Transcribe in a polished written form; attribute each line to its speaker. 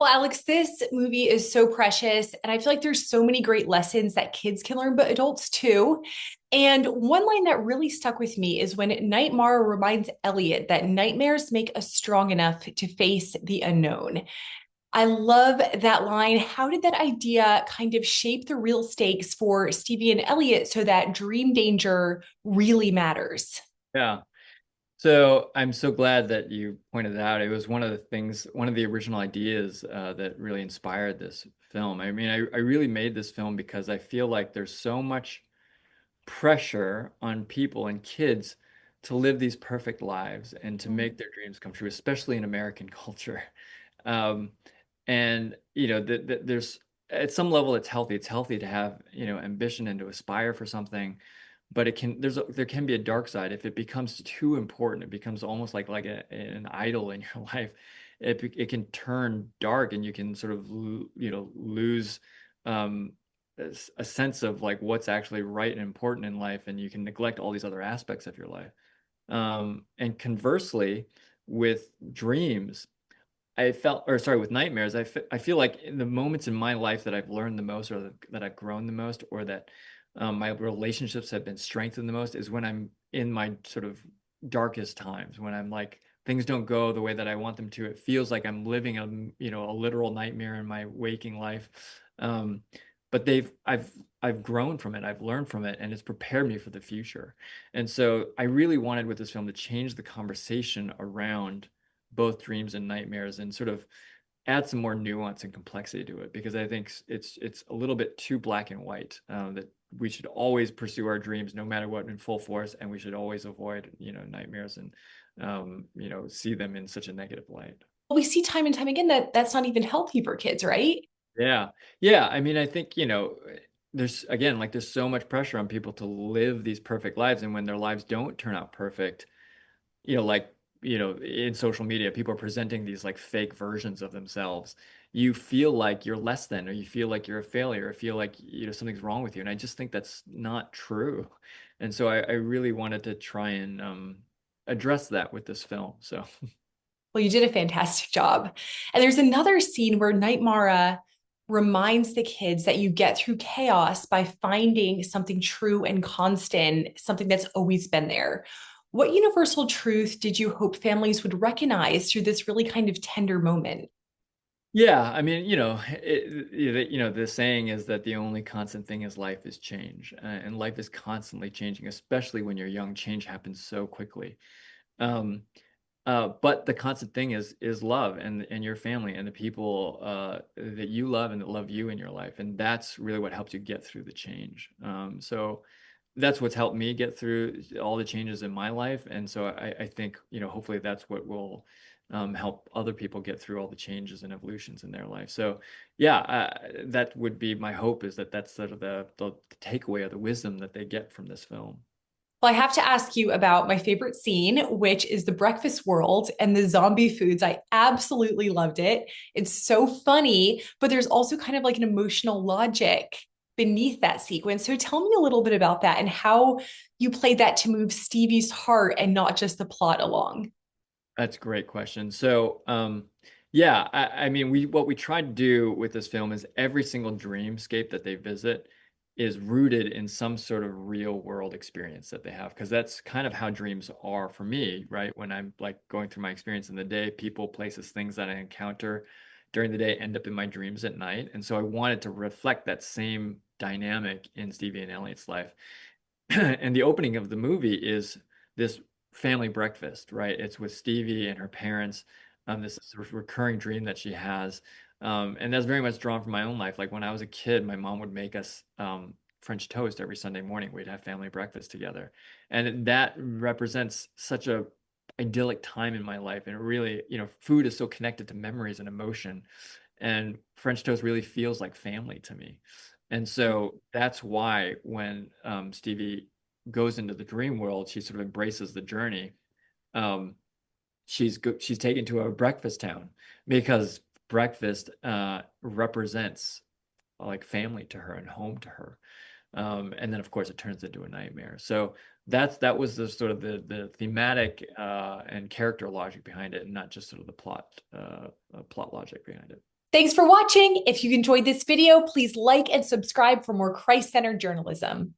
Speaker 1: Well, Alex, this movie is so precious, and I feel like there's so many great lessons that kids can learn, but adults too. And one line that really stuck with me is when Night Mara reminds Elliot that nightmares make us strong enough to face the unknown. I love that line. How did that idea kind of shape the real stakes for Stevie and Elliot so that dream danger really matters?
Speaker 2: Yeah. So I'm so glad that you pointed it out. It was one of the things, one of the original ideas that really inspired this film. I mean, I really made this film because I feel like there's so much pressure on people and kids to live these perfect lives and to make their dreams come true, especially in American culture. Um, and there's at some level it's healthy. It's healthy to have, ambition and to aspire for something, but there can be a dark side if it becomes too important. It becomes almost like an idol in your life. It can turn dark, and you can sort of lose um, a sense of like what's actually right and important in life, and you can neglect all these other aspects of your life. And conversely, with dreams, with nightmares, I feel like in the moments in my life that I've learned the most, or that I've grown the most, or that my relationships have been strengthened the most, is when I'm in my sort of darkest times, when I'm like things don't go the way that I want them to. It feels like I'm living a literal nightmare in my waking life. Um, but I've grown from it, I've learned from it, and it's prepared me for the future. And so I really wanted with this film to change the conversation around both dreams and nightmares and sort of add some more nuance and complexity to it, because I think it's a little bit too black and white, that we should always pursue our dreams no matter what in full force, and we should always avoid nightmares and see them in such a negative light.
Speaker 1: We see time and time again that that's not even healthy for kids, right?
Speaker 2: Yeah. Yeah. I mean, I think, there's again, like there's so much pressure on people to live these perfect lives. And when their lives don't turn out perfect, like, in social media, people are presenting these like fake versions of themselves. You feel like you're less than, or you feel like you're a failure, or feel like, something's wrong with you. And I just think that's not true. And so I really wanted to try and address that with this film. So
Speaker 1: Well, you did a fantastic job. And there's another scene where Night Mara reminds the kids that you get through chaos by finding something true and constant, something that's always been there. What universal truth did you hope families would recognize through this really kind of tender moment?
Speaker 2: yeah, I mean, the saying is that the only constant thing is life is change, and life is constantly changing, especially when you're young. Change happens so quickly. Um, but the constant thing is love, and your family and the people that you love and that love you in your life, and that's really what helps you get through the change. So that's what's helped me get through all the changes in my life, and so I think hopefully that's what will help other people get through all the changes and evolutions in their life. So yeah, that would be my hope, is that that's sort of the takeaway or the wisdom that they get from this film.
Speaker 1: Well, I have to ask you about my favorite scene, which is the breakfast world and the zombie foods. I absolutely loved it. It's so funny, but there's also kind of like an emotional logic beneath that sequence. So tell me a little bit about that and how you played that to move Stevie's heart and not just the plot along.
Speaker 2: That's a great question. So, yeah, I mean, what we try to do with this film is every single dreamscape that they visit is rooted in some sort of real world experience that they have, because that's kind of how dreams are for me, right? When I'm like going through my experience in the day, people, places, things that I encounter during the day end up in my dreams at night. And so I wanted to reflect that same dynamic in Stevie and Elliot's life. And the opening of the movie is this family breakfast, right? It's with Stevie and her parents. This is a recurring dream that she has. And that's very much drawn from my own life. Like when I was a kid, my mom would make us French toast every Sunday morning. We'd have family breakfast together. And that represents such a idyllic time in my life. And it really, food is so connected to memories and emotion. And French toast really feels like family to me. And so that's why when Stevie goes into the dream world, she sort of embraces the journey. Um, she's taken to a breakfast town, because breakfast represents like family to her and home to her. And then of course it turns into a nightmare. So that was the sort of the thematic and character logic behind it, and not just sort of the plot logic behind it.
Speaker 1: Thanks for watching. If you enjoyed this video, please like and subscribe for more Christ-centered journalism.